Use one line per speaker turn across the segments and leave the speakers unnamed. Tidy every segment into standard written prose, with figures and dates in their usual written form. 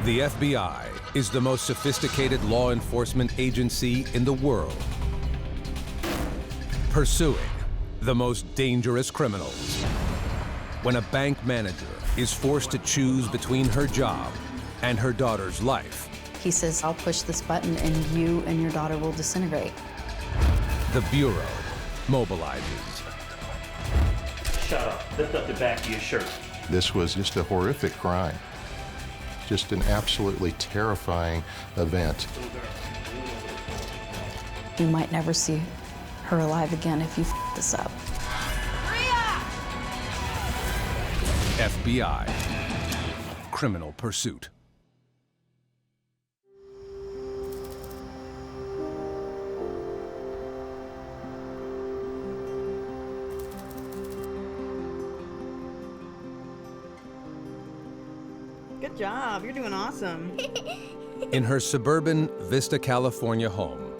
The FBI is the most sophisticated law enforcement agency in the world, pursuing the most dangerous criminals. When a bank manager is forced to choose between her job and her daughter's life,
he says, I'll push this button and you and your daughter will disintegrate.
the Bureau mobilizes.
Shut up. Lift up the back of your shirt.
This was just a horrific crime. Just an absolutely terrifying event.
You might never see her alive again if you f this up.
FBI. Criminal Pursuit.
Good job. You're doing awesome.
In her suburban Vista, California home,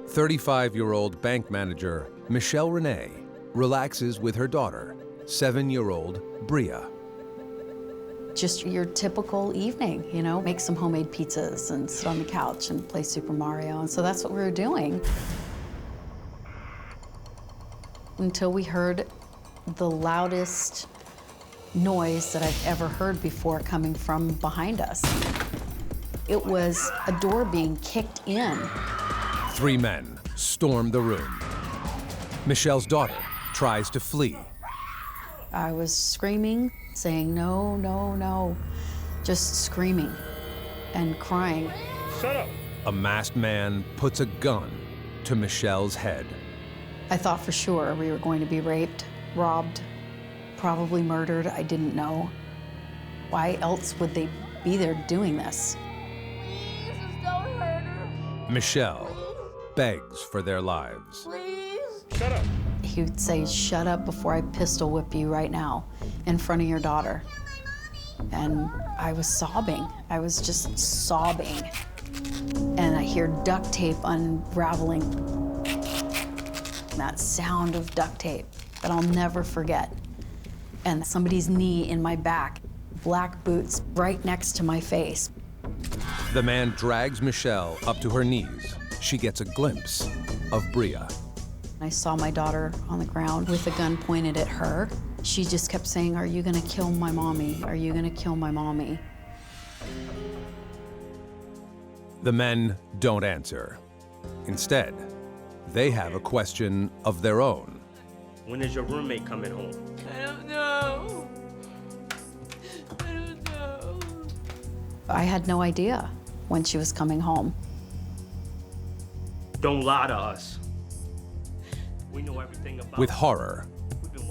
35-year-old bank manager Michelle Renee relaxes with her daughter, 7-year-old Bria.
Just your typical evening, you know, make some homemade pizzas and sit on the couch and play Super Mario. And so that's what we were doing. Until we heard the loudest noise that I've ever heard before coming from behind us. It was a door being kicked in.
3 men storm the room. Michelle's daughter tries to flee.
I was screaming, saying, no, no, no, just screaming and crying.
Shut up.
A masked man puts a gun to Michelle's head.
I thought for sure we were going to be raped, robbed, probably murdered. I didn't know. Why else would they be there doing this?
Please, just don't hurt her.
Michelle begs for their lives.
Please.
Shut up.
He would say, shut up before I pistol whip you right now in front of your daughter. And I was sobbing. I was just sobbing. And I hear duct tape unraveling. That sound of duct tape that I'll never forget. And somebody's knee in my back, black boots right next to my face.
The man drags Michelle up to her knees. She gets a glimpse of Bria.
I saw my daughter on the ground with a gun pointed at her. She just kept saying, are you gonna kill my mommy? Are you gonna kill my mommy?
The men don't answer. Instead, they have a question of their own.
When is your roommate coming home?
I don't know. I don't know.
I had no idea when she was coming home.
Don't lie to us. We know everything about
With horror,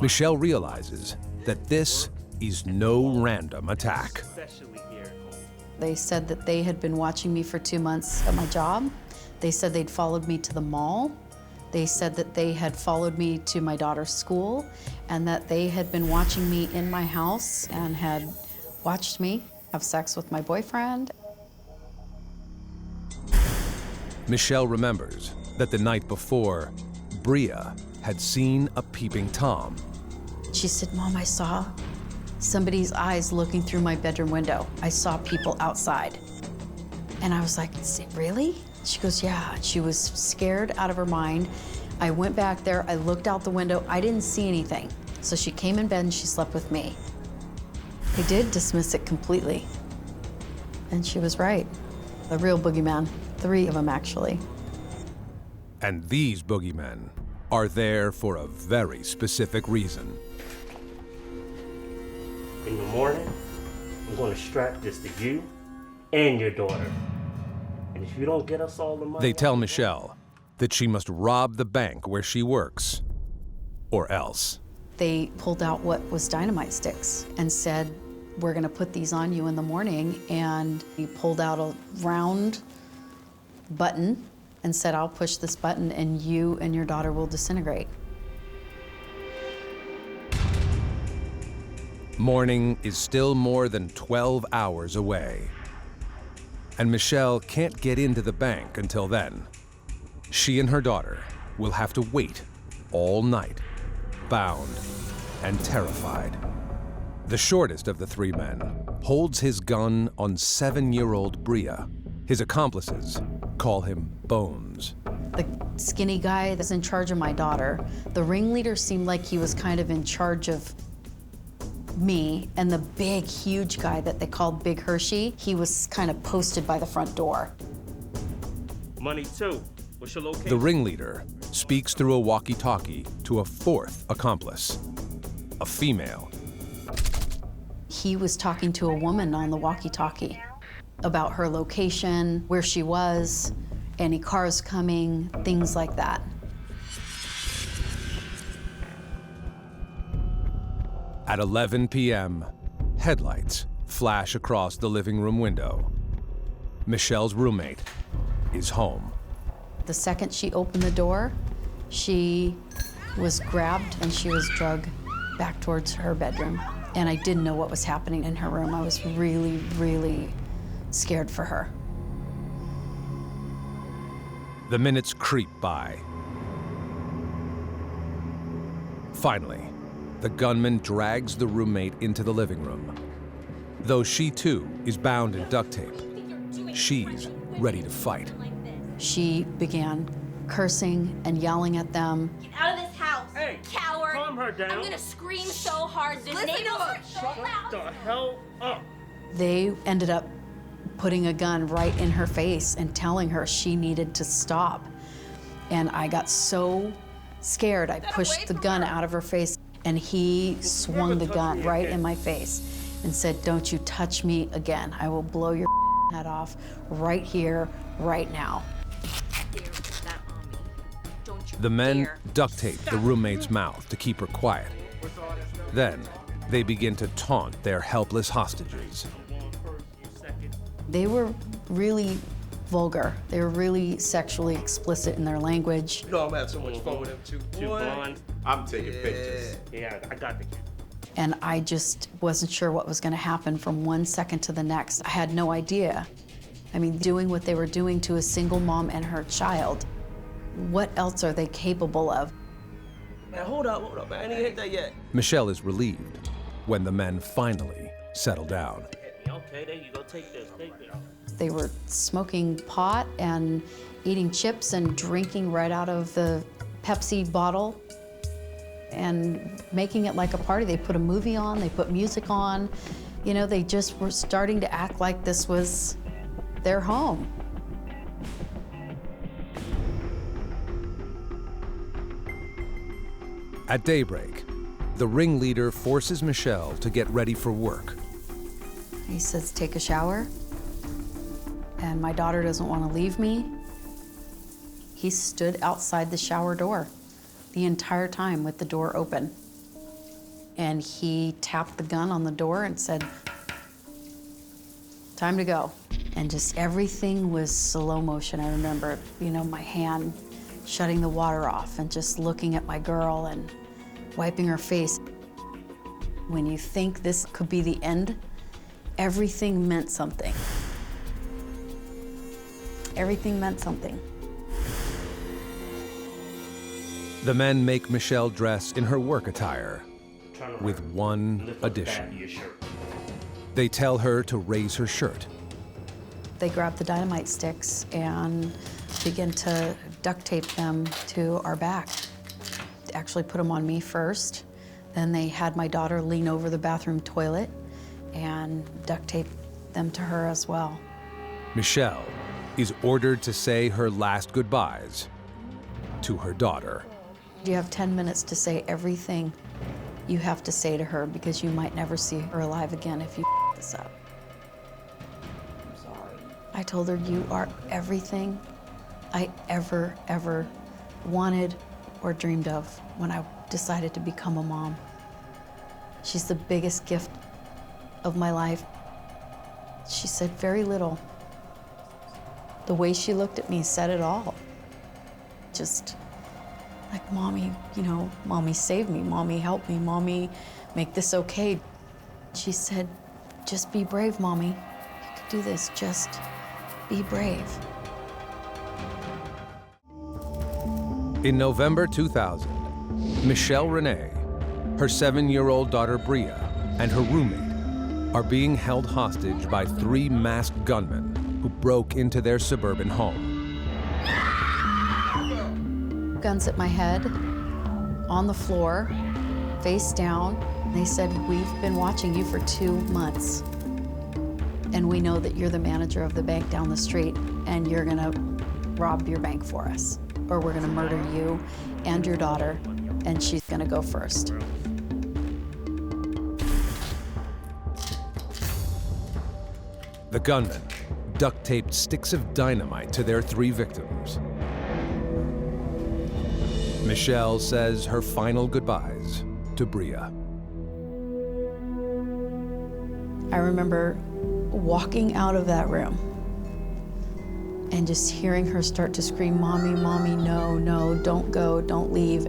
Michelle realizes that this is no random attack.
especially here at home.
They said that they had been watching me for 2 months at my job. They said they'd followed me to the mall. They said that they had followed me to my daughter's school and that they had been watching me in my house and had watched me have sex with my boyfriend.
Michelle remembers that the night before, Bria had seen a peeping Tom.
She said, Mom, I saw somebody's eyes looking through my bedroom window. I saw people outside. And I was like, really? She goes, yeah. She was scared out of her mind. I went back there, I looked out the window, I didn't see anything. So she came in bed and she slept with me. I did dismiss it completely. And she was right. The real boogeyman, 3 of them actually.
And these boogeymen are there for a very specific reason.
In the morning, I'm going to strap this to you and your daughter. And if you don't get us all the money...
They tell Michelle that she must rob the bank where she works, or else.
They pulled out what was dynamite sticks and said, we're gonna put these on you in the morning. And he pulled out a round button and said, I'll push this button and you and your daughter will disintegrate.
Morning is still more than 12 hours away. And Michelle can't get into the bank until then. She and her daughter will have to wait all night, bound and terrified. The shortest of the three men holds his gun on 7-year-old Bria. His accomplices call him Bones.
The skinny guy that's in charge of my daughter, the ringleader seemed like he was kind of in charge of me, and the big, huge guy that they called Big Hershey, he was kind of posted by the front door.
Money too. What's your location?
The ringleader speaks through a walkie-talkie to a fourth accomplice, a female.
He was talking to a woman on the walkie-talkie about her location, where she was, any cars coming, things like that.
At 11 p.m., headlights flash across the living room window. Michelle's roommate is home.
The second she opened the door, she was grabbed and she was dragged back towards her bedroom. And I didn't know what was happening in her room. I was really, really scared for her.
The minutes creep by. Finally, the gunman drags the roommate into the living room. Though she too is bound in duct tape, she's ready to fight.
She began cursing and yelling at them.
Get out of this house,
Hey,
coward!
calm her down.
I'm gonna scream so hard the
Listen
neighbors
to
are
her.
so
Shut
loud.
the hell up.
They ended up putting a gun right in her face and telling her she needed to stop. And I got so scared, I pushed the gun out of her face, and he swung the gun right in my face and said, "Don't you touch me again. I will blow your head off right here, right now."
The men duct tape the roommate's mouth to keep her quiet. Then, they begin to taunt their helpless hostages.
They were really vulgar. They were really sexually explicit in their language.
You know I'm having so much fun with them too.
Too
Boy.
blonde.
I'm taking pictures.
Yeah, I got the camera.
And I just wasn't sure what was gonna happen from one second to the next. I had no idea. I mean, doing what they were doing to a single mom and her child, what else are they capable of?
Man, hold up, man. I ain't even hit that yet.
Michelle is relieved when the men finally settle down.
Okay, there you go. Take this. Take this.
They were smoking pot and eating chips and drinking right out of the Pepsi bottle and making it like a party. They put a movie on, they put music on. You know, they just were starting to act like this was their home.
At daybreak, the ringleader forces Michelle to get ready for work.
He says, take a shower. And my daughter doesn't want to leave me. He stood outside the shower door the entire time with the door open. And he tapped the gun on the door and said, time to go. And just everything was slow motion. I remember, you know, my hand shutting the water off and just looking at my girl and wiping her face. When you think this could be the end, everything meant something. Everything meant something.
The men make Michelle dress in her work attire,
Turn around.
with one
Lift up the back of
addition.
your shirt.
They tell her to raise her shirt.
They grabbed the dynamite sticks and began to duct tape them to our back. Actually put them on me first. Then they had my daughter lean over the bathroom toilet and duct tape them to her as well.
Michelle is ordered to say her last goodbyes to her daughter.
You have 10 minutes to say everything you have to say to her because you might never see her alive again if you this up.
I'm sorry.
I told her, you are everything I ever wanted or dreamed of when I decided to become a mom. She's the biggest gift of my life. She said very little. The way she looked at me said it all. Just like, Mommy, you know, Mommy save me, Mommy help me, Mommy make this okay. She said, just be brave, Mommy. You can do this, just be brave.
In November 2000, Michelle Renee, her 7-year-old daughter Bria, and her roommate are being held hostage by 3 masked gunmen who broke into their suburban home.
Guns at my head, on the floor, face down. They said, "We've been watching you for 2 months. And we know that you're the manager of the bank down the street, and you're gonna rob your bank for us. Or we're gonna murder you and your daughter, and she's gonna go first."
The gunmen duct-taped sticks of dynamite to their 3 victims. Michelle says her final goodbyes to Bria.
I remember walking out of that room and just hearing her start to scream, "Mommy, Mommy, no, no, don't go, don't leave."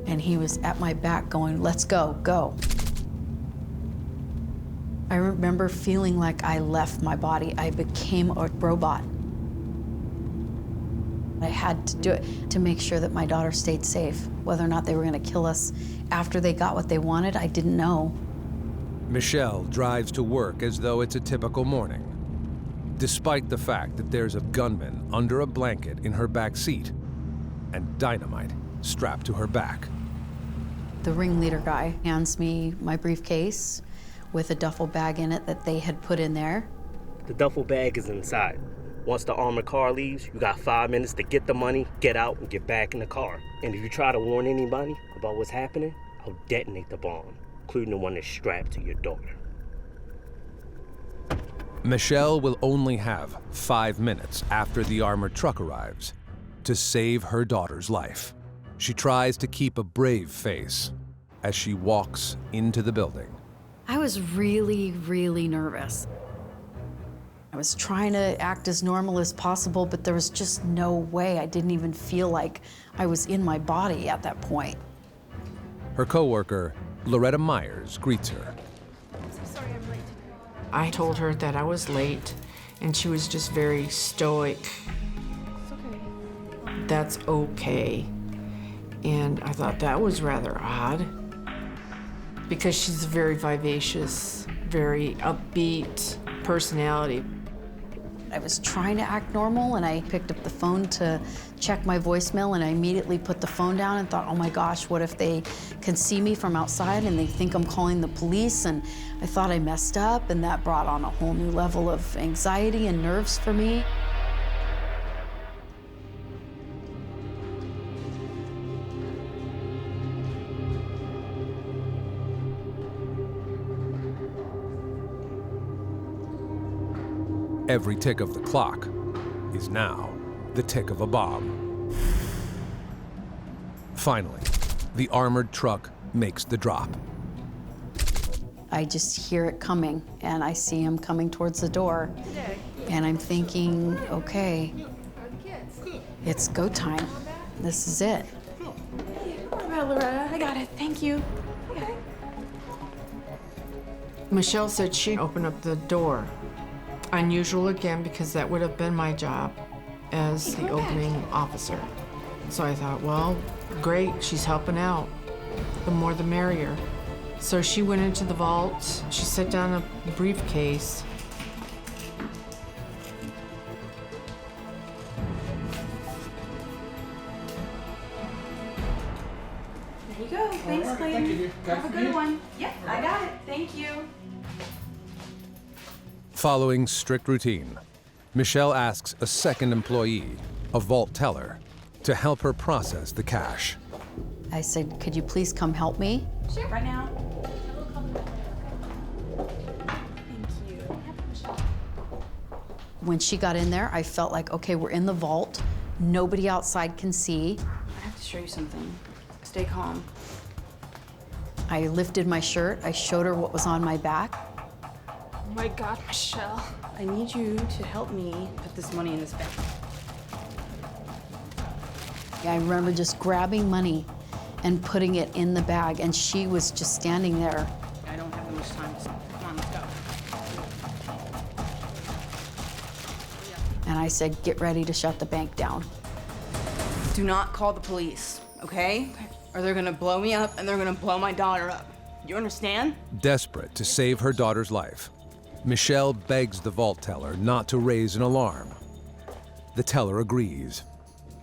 And he was at my back going, "Let's go, go." I remember feeling like I left my body. I became a robot. I had to do it to make sure that my daughter stayed safe. Whether or not they were gonna kill us after they got what they wanted, I didn't know.
Michelle drives to work as though it's a typical morning, despite the fact that there's a gunman under a blanket in her back seat and dynamite strapped to her back.
The ringleader guy hands me my briefcase with a duffel bag in it that they had put in there.
The duffel bag is inside. Once the armored car leaves, you got 5 minutes to get the money, get out, and get back in the car. And if you try to warn anybody about what's happening, I'll detonate the bomb, including the one that's strapped to your daughter.
Michelle will only have 5 minutes after the armored truck arrives to save her daughter's life. She tries to keep a brave face as she walks into the building.
I was really, really nervous. I was trying to act as normal as possible, but there was just no way. I didn't even feel like I was in my body at that point.
Her coworker, Loretta Myers, greets her.
I told her that I was late, and she was just very stoic.
It's okay.
That's okay. And I thought that was rather odd, because she's a very vivacious, very upbeat personality.
I was trying to act normal, and I picked up the phone to check my voicemail, and I immediately put the phone down and thought, oh my gosh, what if they can see me from outside and they think I'm calling the police? And I thought I messed up, and that brought on a whole new level of anxiety and nerves for me.
Every tick of the clock is now the tick of a bomb. Finally, the armored truck makes the drop.
I just hear it coming, and I see him coming towards the door. And I'm thinking, okay, it's go time. This is it.
Loretta, I got it. Thank you. Okay.
Michelle said she'd open up the door. Unusual again, because that would have been my job as the opening officer. So I thought, well, great, she's helping out. The more the merrier. So she went into the vault, she set down a briefcase.
There you go. Thanks, Clayton. Have a good one. Yep, I got it. Thank you.
Following strict routine, Michelle asks a second employee, a vault teller, to help her process the cash.
I said, could you please come help me?
Sure. Right now. Thank you.
When she got in there, I felt like, okay, we're in the vault. Nobody outside can see.
I have to show you something. Stay calm.
I lifted my shirt. I showed her what was on my back.
Oh my God, Michelle. I need you to help me put this money in this bag.
I remember just grabbing money and putting it in the bag, and she was just standing there.
I don't have that much time. Come on, let's go.
And I said, get ready to shut the bank down.
Do not call the police, okay? or they're gonna blow me up and they're gonna blow my daughter up. You understand?
Desperate to save her daughter's life, Michelle begs the vault teller not to raise an alarm. The teller agrees,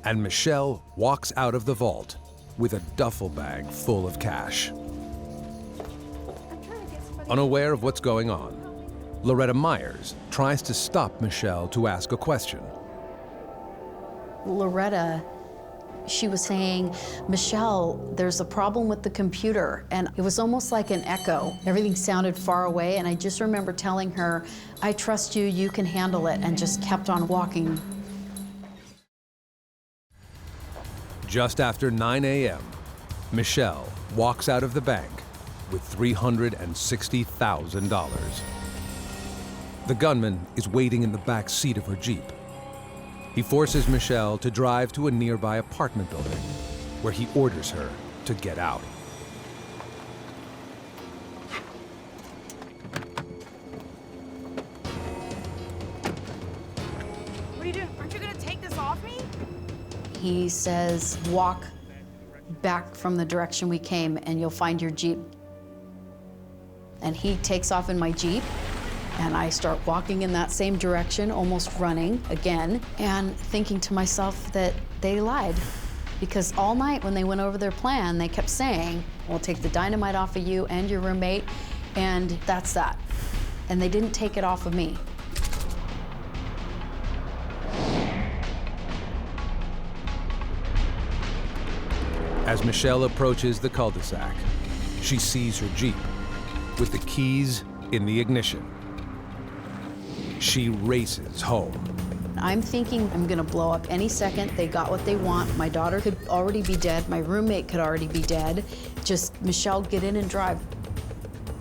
and Michelle walks out of the vault with a duffel bag full of cash. Unaware of what's going on, Loretta Myers tries to stop Michelle to ask a question.
Loretta, she was saying, Michelle, there's a problem with the computer. And it was almost like an echo. Everything sounded far away. And I just remember telling her, I trust you, you can handle it, and just kept on walking.
Just after 9 a.m., Michelle walks out of the bank with $360,000. The gunman is waiting in the back seat of her Jeep. He forces Michelle to drive to a nearby apartment building, where he orders her to get out.
What are you doing? Aren't you gonna take this off me?
He says, walk back from the direction we came and you'll find your Jeep. And he takes off in my Jeep, and I start walking in that same direction, almost running again, and thinking to myself that they lied. Because all night when they went over their plan, they kept saying, we'll take the dynamite off of you and your roommate, and that's that. And they didn't take it off of me.
As Michelle approaches the cul-de-sac, she sees her Jeep with the keys in the ignition. She races home.
I'm thinking I'm gonna blow up any second. They got what they want. My daughter could already be dead. My roommate could already be dead. Just, Michelle, get in and drive.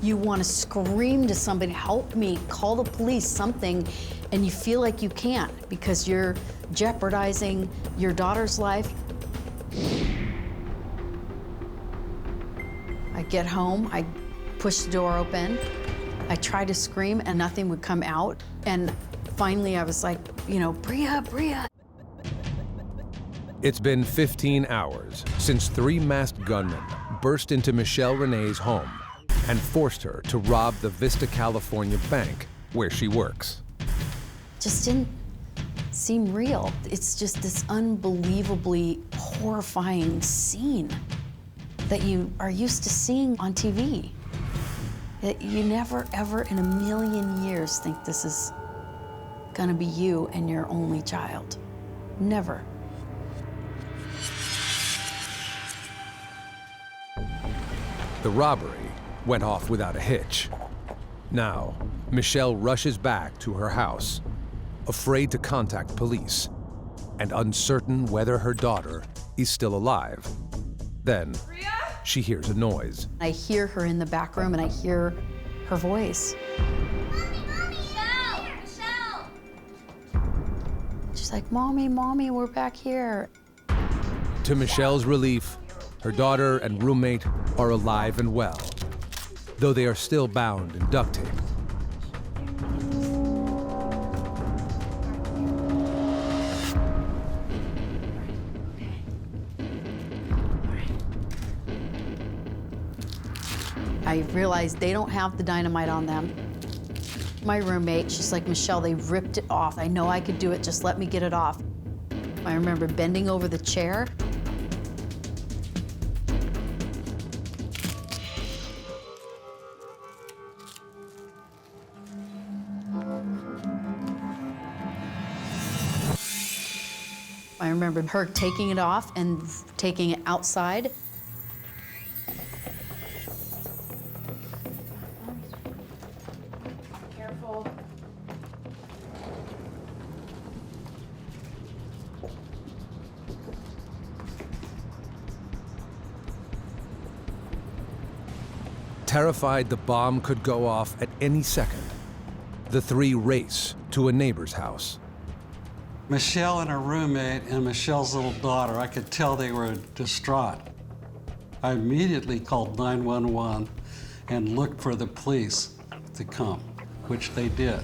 You wanna scream to somebody, help me, call the police, something, and you feel like you can't because you're jeopardizing your daughter's life. I get home, I push the door open. I tried to scream and nothing would come out. And finally I was like, you know, Bria, Bria.
It's been 15 hours since 3 masked gunmen burst into Michelle Renee's home and forced her to rob the Vista, California bank where she works.
Just didn't seem real. It's just this unbelievably horrifying scene that you are used to seeing on TV. You never, ever in a million years think this is gonna be you and your only child. Never.
The robbery went off without a hitch. Now, Michelle rushes back to her house, afraid to contact police and uncertain whether her daughter is still alive. Then, she hears a noise.
I hear her in the back room and I hear her voice.
Mommy, Michelle! Michelle!
She's like, Mommy, Mommy, we're back here.
To Michelle's relief, her daughter and roommate are alive and well, though they are still bound in duct tape.
I realized they don't have the dynamite on them. My roommate, she's like, Michelle, they ripped it off. I know I could do it, just let me get it off. I remember bending over the chair. I remember her taking it off and taking it outside.
Careful.
Terrified the bomb could go off at any second, the 3 race to a neighbor's house.
Michelle and her roommate and Michelle's little daughter, I could tell they were distraught. I immediately called 911 and looked for the police to come, which they did.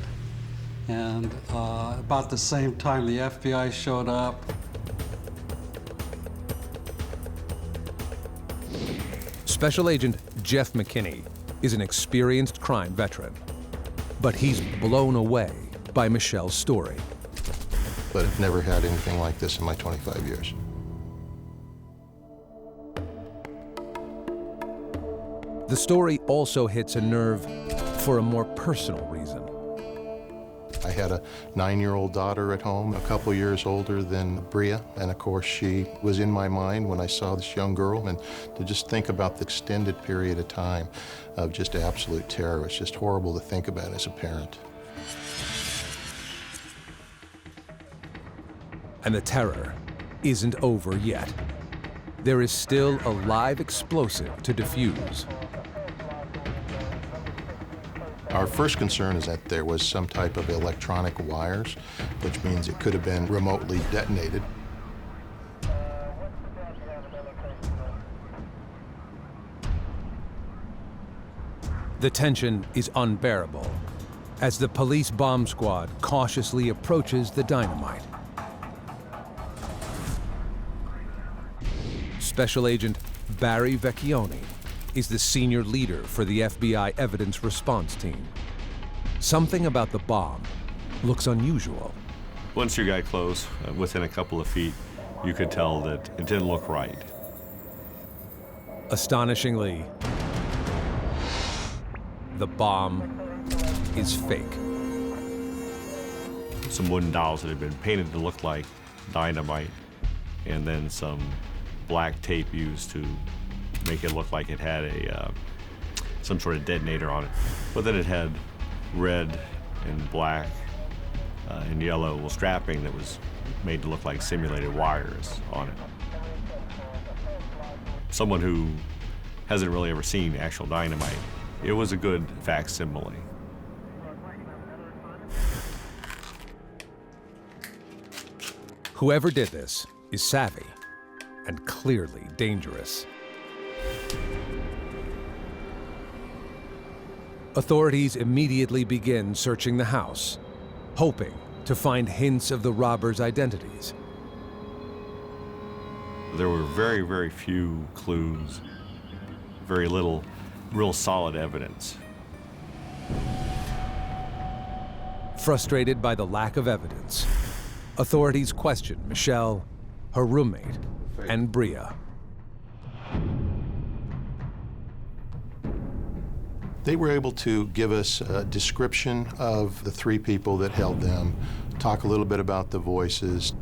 And about the same time, the FBI showed up.
Special Agent Jeff McKinney is an experienced crime veteran, but he's blown away by Michelle's story.
But I've never had anything like this in my 25 years.
The story also hits a nerve for a more personal reason.
I had a 9-year-old daughter at home, a couple years older than Bria, and of course she was in my mind when I saw this young girl, and to just think about the extended period of time of just absolute terror, it's just horrible to think about as a parent.
And the terror isn't over yet. There is still a live explosive to defuse.
Our first concern is that there was some type of electronic wires, which means it could have been remotely detonated.
The tension is unbearable as the police bomb squad cautiously approaches the dynamite. Special Agent Barry Vecchione is the senior leader for the FBI evidence response team. Something about the bomb looks unusual.
Once you got close, within a couple of feet, you could tell that it didn't look right.
Astonishingly, the bomb is fake.
Some wooden dowels that had been painted to look like dynamite, and then some black tape used to make it look like it had some sort of detonator on it. But then it had red and black and yellow strapping that was made to look like simulated wires on it. Someone who hasn't really ever seen actual dynamite, it was a good facsimile.
Whoever did this is savvy and clearly dangerous. Authorities immediately begin searching the house, hoping to find hints of the robbers' identities.
There were very, very few clues, very little real solid evidence.
Frustrated by the lack of evidence, authorities question Michelle, her roommate, and Bria.
They were able to give us a description of the 3 people that held them, talk a little bit about the voices.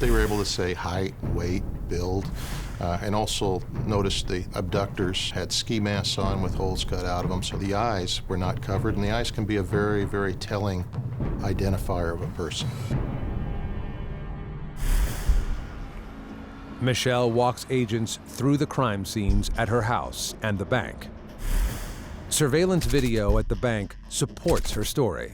They were able to say height, weight, build, and also notice the abductors had ski masks on with holes cut out of them, so the eyes were not covered, and the eyes can be a very, very telling identifier of a person.
Michelle walks agents through the crime scenes at her house and the bank. Surveillance video at the bank supports her story,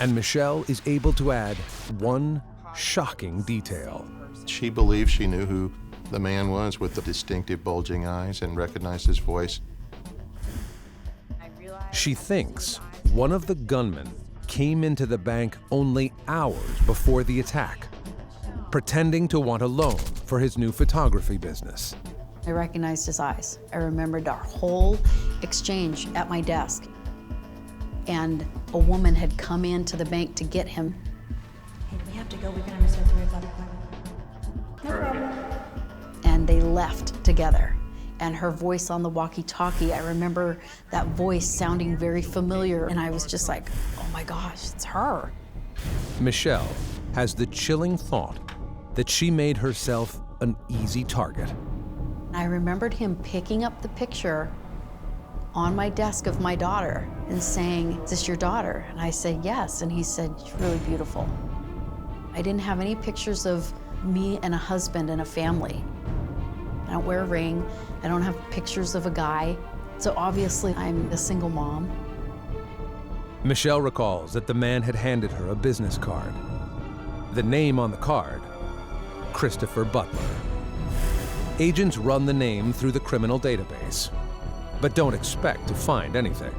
and Michelle is able to add one shocking detail.
She believed she knew who the man was with the distinctive bulging eyes and recognized his voice.
She thinks one of the gunmen came into the bank only hours before the attack, pretending to want a loan for his new photography business.
I recognized his eyes. I remembered our whole exchange at my desk. And a woman had come into the bank to get him.
Hey, we have to go. We're gonna miss our 3 o'clock appointment. No problem.
And they left together. And her voice on the walkie-talkie, I remember that voice sounding very familiar. And I was just like, oh my gosh, it's her.
Michelle has the chilling thought that she made herself an easy target.
I remembered him picking up the picture on my desk of my daughter and saying, is this your daughter? And I said, yes. And he said, she's really beautiful. I didn't have any pictures of me and a husband and a family. I don't wear a ring. I don't have pictures of a guy. So obviously I'm a single mom.
Michelle recalls that the man had handed her a business card. The name on the card, Christopher Butler. Agents run the name through the criminal database, but don't expect to find anything.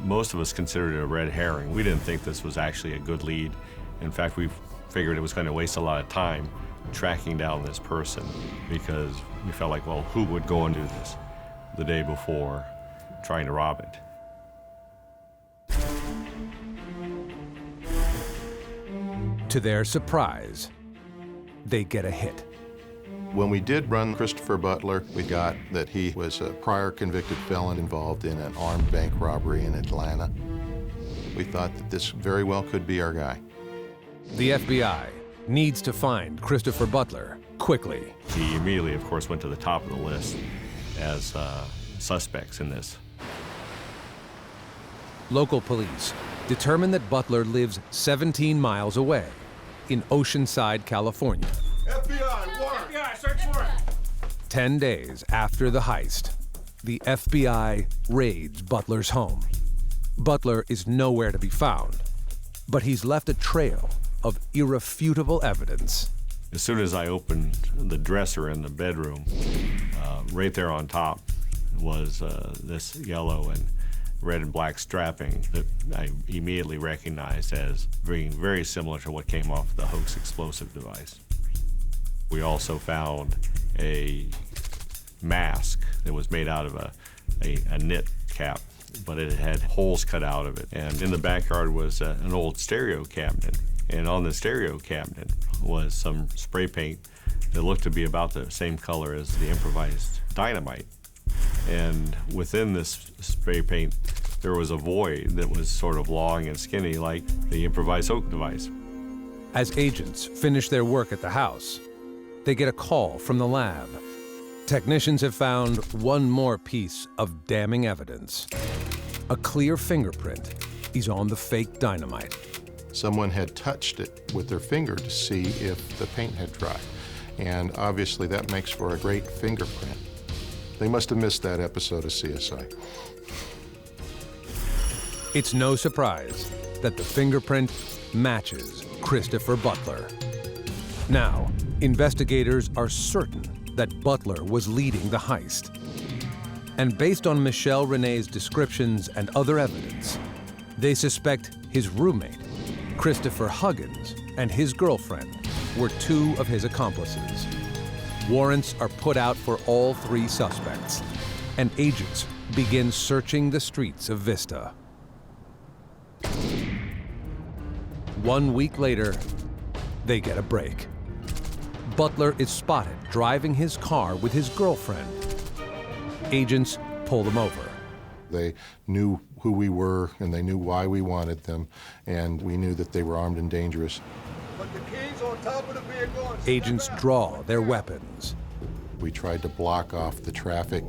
Most of us considered it a red herring. We didn't think this was actually a good lead. In fact, we figured it was going to waste a lot of time tracking down this person because we felt like, well, who would go and do this the day before trying to rob it?
To their surprise, they get a hit.
When we did run Christopher Butler, we got that he was a prior convicted felon involved in an armed bank robbery in Atlanta. We thought that this very well could be our guy.
The FBI needs to find Christopher Butler quickly.
He immediately, of course, went to the top of the list as suspects in this.
Local police determine that Butler lives 17 miles away in Oceanside, California.
FBI, warrant! FBI, search warrant!
10 days after the heist, the FBI raids Butler's home. Butler is nowhere to be found, but he's left a trail of irrefutable evidence.
As soon as I opened the dresser in the bedroom, right there on top was this yellow and red and black strapping that I immediately recognized as being very similar to what came off the hoax explosive device. We also found a mask that was made out of a knit cap, but it had holes cut out of it. And in the backyard was an old stereo cabinet. And on the stereo cabinet was some spray paint that looked to be about the same color as the improvised dynamite. And within this spray paint, there was a void that was sort of long and skinny like the improvised oak device.
As agents finish their work at the house, they get a call from the lab. Technicians have found one more piece of damning evidence. A clear fingerprint is on the fake dynamite.
Someone had touched it with their finger to see if the paint had dried. And obviously that makes for a great fingerprint. They must have missed that episode of CSI.
It's no surprise that the fingerprint matches Christopher Butler. Now, investigators are certain that Butler was leading the heist. And based on Michelle Renee's descriptions and other evidence, they suspect his roommate, Christopher Huggins, and his girlfriend were two of his accomplices. Warrants are put out for all three suspects, and agents begin searching the streets of Vista. 1 week later, they get a break. Butler is spotted driving his car with his girlfriend. Agents pull them over.
They knew who we were, and they knew why we wanted them, and we knew that they were armed and dangerous.
Put the keys on top of the vehicle and
Agents draw their weapons.
We tried to block off the traffic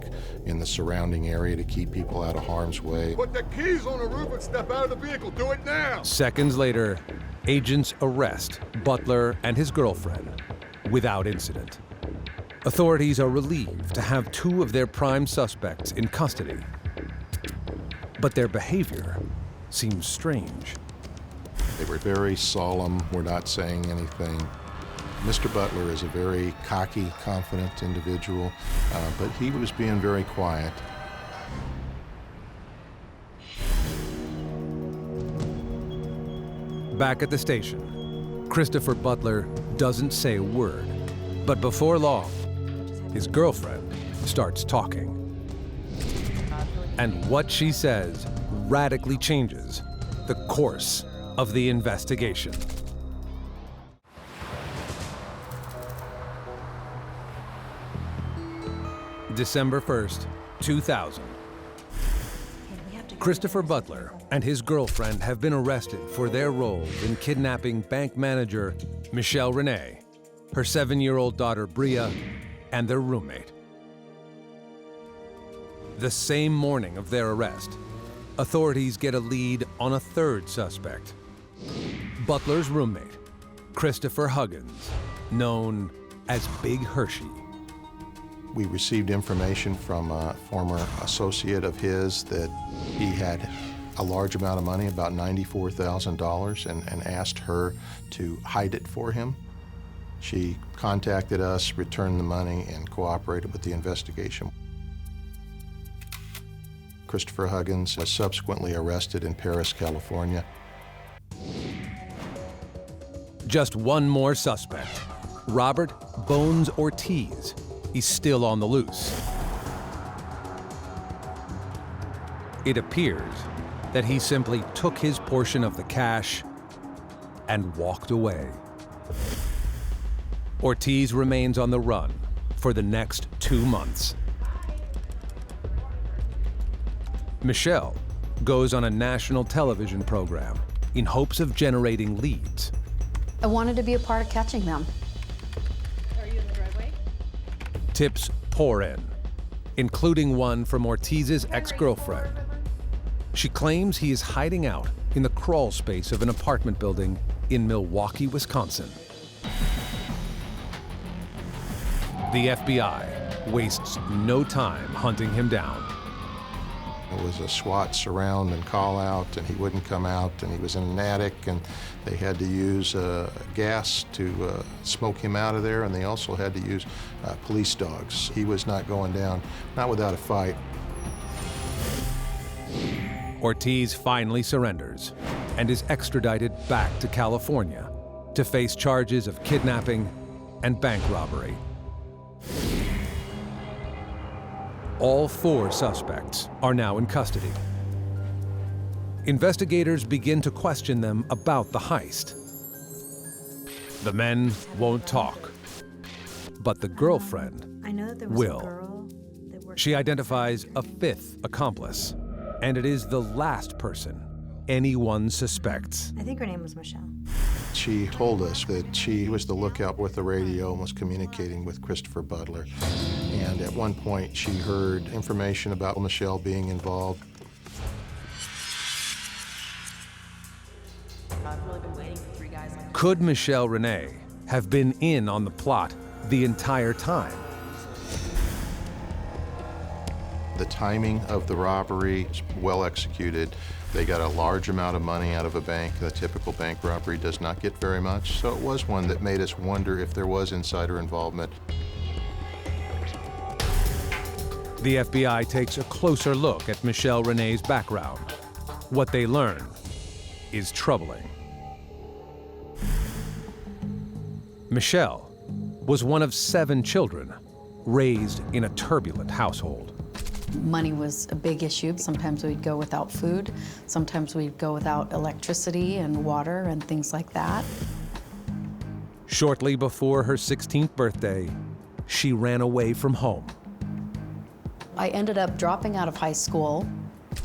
in the surrounding area to keep people out of harm's way.
Put the keys on the roof and step out of the vehicle. Do it now!
Seconds later, agents arrest Butler and his girlfriend without incident. Authorities are relieved to have two of their prime suspects in custody. But their behavior seems strange.
They were very solemn, were not saying anything. Mr. Butler is a very cocky, confident individual, but he was being very quiet.
Back at the station, Christopher Butler doesn't say a word, but before long, his girlfriend starts talking. And what she says radically changes the course of the investigation. December 1st, 2000. Christopher Butler and his girlfriend have been arrested for their role in kidnapping bank manager Michelle Renee, her 7-year-old daughter Bria, and their roommate. The same morning of their arrest, authorities get a lead on a third suspect, Butler's roommate, Christopher Huggins, known as Big Hershey.
We received information from a former associate of his that he had a large amount of money, about $94,000, and asked her to hide it for him. She contacted us, returned the money, and cooperated with the investigation. Christopher Huggins was subsequently arrested in Paris, California.
Just one more suspect, Robert Bones Ortiz is still on the loose. It appears that he simply took his portion of the cash and walked away. Ortiz remains on the run for the next 2 months. Michelle goes on a national television program in hopes of generating leads.
I wanted to be a part of catching them.
Are you in the driveway?
Tips pour in, including one from Ortiz's ex-girlfriend. She claims he is hiding out in the crawl space of an apartment building in Milwaukee, Wisconsin. The FBI wastes no time hunting him down.
It was a SWAT surround and call out, and he wouldn't come out, and he was in an attic, and they had to use gas to smoke him out of there, and they also had to use police dogs. He was not going down, not without a fight.
Ortiz finally surrenders and is extradited back to California to face charges of kidnapping and bank robbery. All 4 suspects are now in custody. Investigators begin to question them about the heist. The men won't talk, but the girlfriend
I know that there was
will.
a girl that worked.
She identifies a 5th accomplice, and it is the last person anyone suspects.
I think her name was Michelle.
She told us that she was the lookout with the radio and was communicating with Christopher Butler. And at one point, she heard information about Michelle being involved.
I've really been waiting for 3 guys like
Could Michelle Renee have been in on the plot the entire time?
The timing of the robbery is well executed. They got a large amount of money out of a bank. The typical bank robbery does not get very much, so it was one that made us wonder if there was insider involvement.
The FBI takes a closer look at Michelle Renee's background. What they learn is troubling. Michelle was one of 7 children raised in a turbulent household.
Money was a big issue. Sometimes we'd go without food. Sometimes we'd go without electricity and water and things like that.
Shortly before her 16th birthday, she ran away from home.
I ended up dropping out of high school.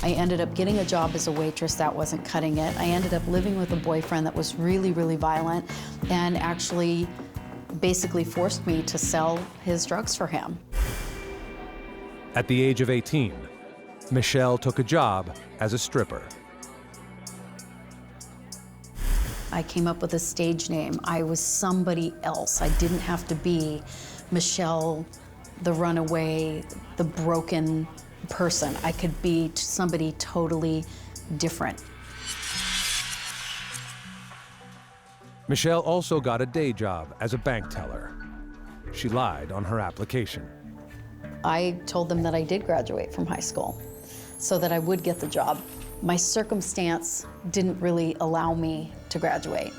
I ended up getting a job as a waitress that wasn't cutting it. I ended up living with a boyfriend that was really, really violent and actually basically forced me to sell his drugs for him.
At the age of 18, Michelle took a job as a stripper.
I came up with a stage name. I was somebody else. I didn't have to be Michelle, the runaway, the broken person. I could be somebody totally different.
Michelle also got a day job as a bank teller. She lied on her application.
I told them that I did graduate from high school so that I would get the job. My circumstance didn't really allow me to graduate.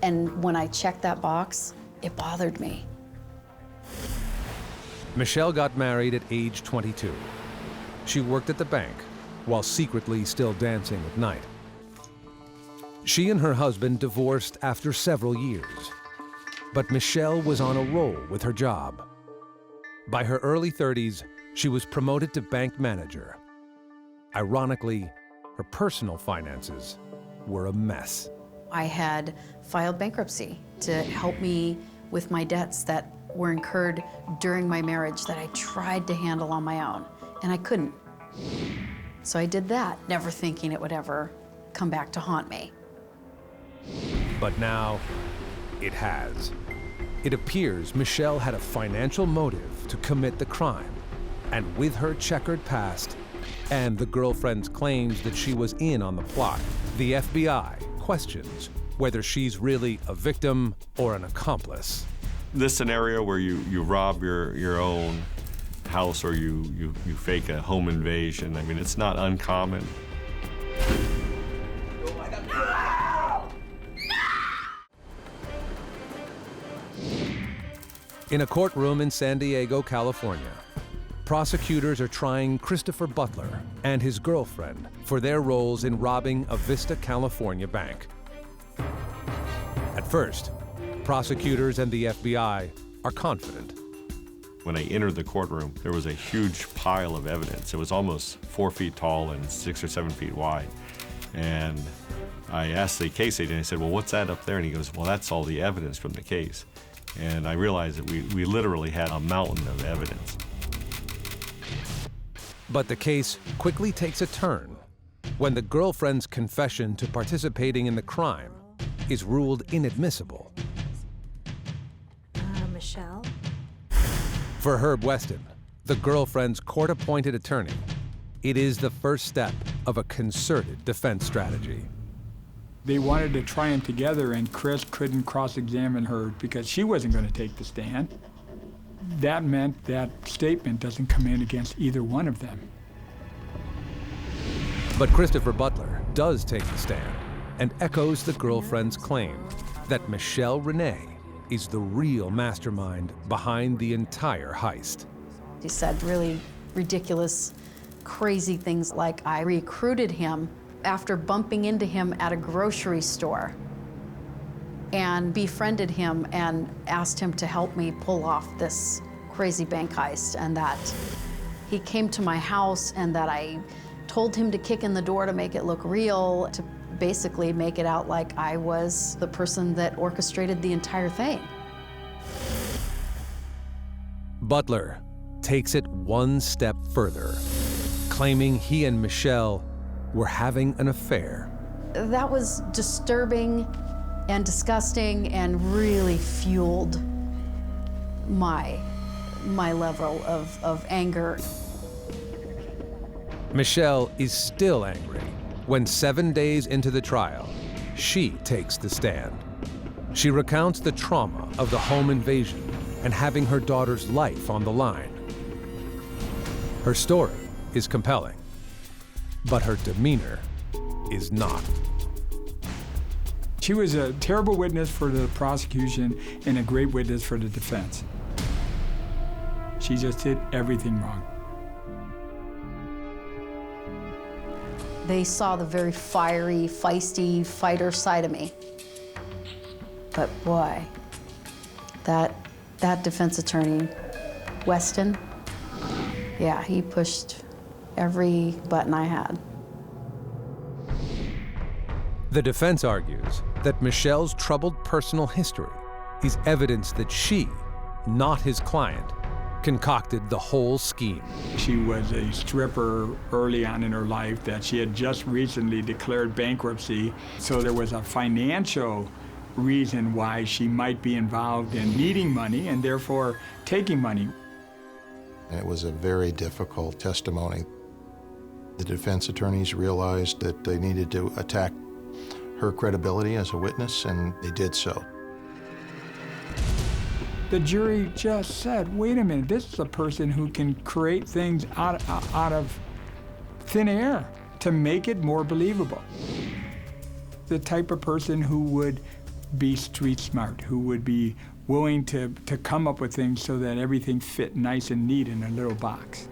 And when I checked that box, it bothered me.
Michelle got married at age 22. She worked at the bank while secretly still dancing at night. She and her husband divorced after several years, but Michelle was on a roll with her job. By her early 30s, she was promoted to bank manager. Ironically, her personal finances were a mess.
I had filed bankruptcy to help me with my debts that were incurred during my marriage that I tried to handle on my own, and I couldn't. So I did that, never thinking it would ever come back to haunt me.
But now, it has. It appears Michelle had a financial motive to commit the crime, and with her checkered past and the girlfriend's claims that she was in on the plot, the FBI questions whether she's really a victim or an accomplice.
This scenario where you rob your own house or you fake a home invasion, I mean, it's not uncommon.
In a courtroom in San Diego, California, prosecutors are trying Christopher Butler and his girlfriend for their roles in robbing a Vista, California bank. At first, prosecutors and the FBI are confident.
When I entered the courtroom, there was a huge pile of evidence. It was almost 4 feet tall and 6 or 7 feet wide. And I asked the case agent, I said, well, what's that up there? And he goes, well, that's all the evidence from the case. And I realized that we literally had a mountain of evidence.
But the case quickly takes a turn when the girlfriend's confession to participating in the crime is ruled inadmissible.
Michelle?
For Herb Weston, the girlfriend's court-appointed attorney, it is the first step of a concerted defense strategy.
They wanted to try them together, and Chris couldn't cross-examine her because she wasn't going to take the stand. That meant that statement doesn't come in against either one of them.
But Christopher Butler does take the stand and echoes the girlfriend's claim that Michelle Renee is the real mastermind behind the entire heist.
He said really ridiculous, crazy things like I recruited him after bumping into him at a grocery store and befriended him and asked him to help me pull off this crazy bank heist, and that he came to my house and that I told him to kick in the door to make it look real, to basically make it out like I was the person that orchestrated the entire thing.
Butler takes it one step further, claiming he and Michelle were having an affair.
That was disturbing and disgusting and really fueled my level of anger.
Michelle is still angry when 7 days into the trial, she takes the stand. She recounts the trauma of the home invasion and having her daughter's life on the line. Her story is compelling, but her demeanor is not.
She was a terrible witness for the prosecution and a great witness for the defense. She just did everything wrong.
They saw the very fiery, feisty fighter side of me. But boy, that defense attorney, Weston, yeah, he pushed every button I had.
The defense argues that Michelle's troubled personal history is evidence that she, not his client, concocted the whole scheme.
She was a stripper early on in her life, that she had just recently declared bankruptcy, so there was a financial reason why she might be involved in needing money and therefore taking money.
It was a very difficult testimony. The defense attorneys realized that they needed to attack her credibility as a witness, and they did so.
The jury just said, wait a minute, this is a person who can create things out of thin air to make it more believable. The type of person who would be street smart, who would be willing to come up with things so that everything fit nice and neat in a little box.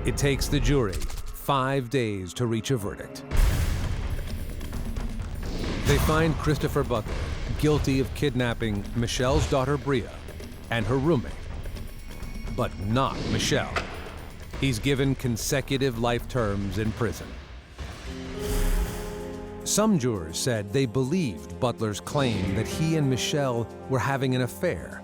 It takes the jury 5 days to reach a verdict. They find Christopher Butler guilty of kidnapping Michelle's daughter Bria and her roommate, but not Michelle. He's given consecutive life terms in prison. Some jurors said they believed Butler's claim that he and Michelle were having an affair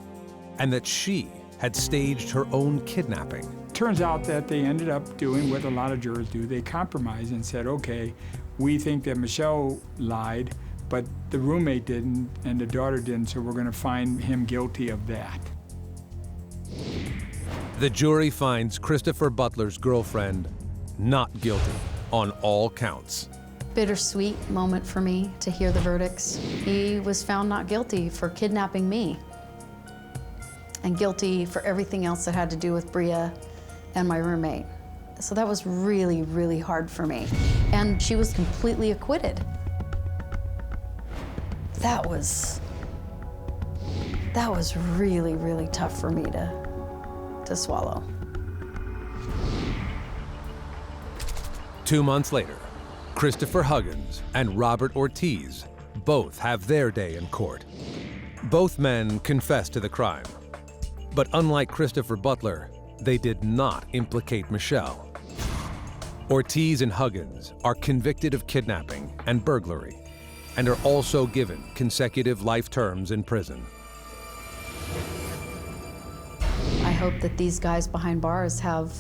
and that she had staged her own kidnapping.
Turns out that they ended up doing what a lot of jurors do. They compromised and said, okay, we think that Michelle lied, but the roommate didn't and the daughter didn't, so we're going to find him guilty of that.
The jury finds Christopher Butler's girlfriend not guilty on all counts.
Bittersweet moment for me to hear the verdicts. He was found not guilty for kidnapping me and guilty for everything else that had to do with Bria and my roommate. So that was really, really hard for me. And she was completely acquitted. That was That was really, really tough for me to swallow.
2 months later, Christopher Huggins and Robert Ortiz both have their day in court. Both men confessed to the crime. But unlike Christopher Butler, they did not implicate Michelle. Ortiz and Huggins are convicted of kidnapping and burglary and are also given consecutive life terms in prison.
I hope that these guys behind bars have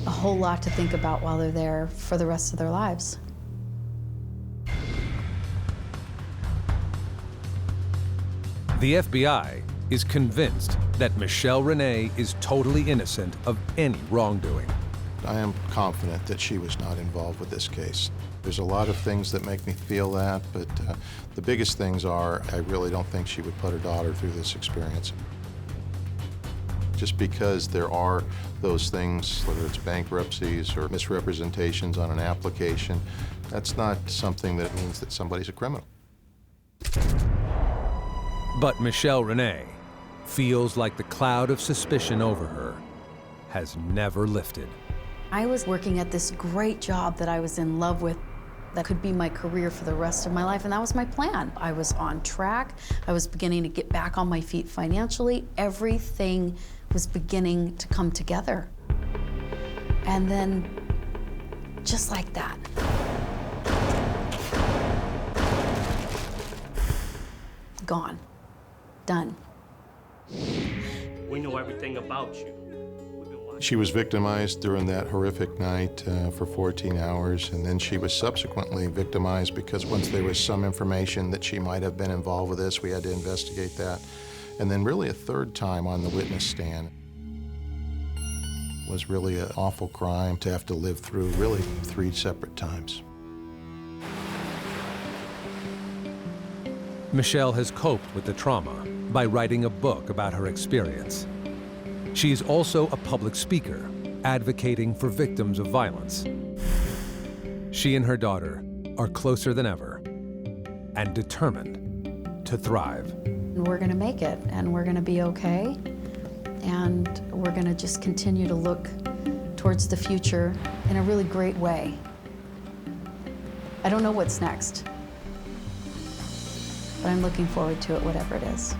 a whole lot to think about while they're there for the rest of their lives.
The FBI is convinced that Michelle Renee is totally innocent of any wrongdoing.
I am confident that she was not involved with this case. There's a lot of things that make me feel that, but the biggest things are I really don't think she would put her daughter through this experience. Just because there are those things, whether it's bankruptcies or misrepresentations on an application, that's not something that means that somebody's a criminal.
But Michelle Renee feels like the cloud of suspicion over her has never lifted.
I was working at this great job that I was in love with that could be my career for the rest of my life, and that was my plan. I was on track. I was beginning to get back on my feet financially. Everything was beginning to come together. And then, just like that, gone, done.
We know everything about you.
She was victimized during that horrific night for 14 hours, and then she was subsequently victimized because once there was some information that she might have been involved with this, we had to investigate that. And then really a third time on the witness stand. It was really an awful crime to have to live through, really 3 separate times.
Michelle has coped with the trauma by writing a book about her experience. She's also a public speaker, advocating for victims of violence. She and her daughter are closer than ever and determined to thrive.
We're gonna make it, and we're gonna be okay, and we're gonna just continue to look towards the future in a really great way. I don't know what's next, but I'm looking forward to it, whatever it is.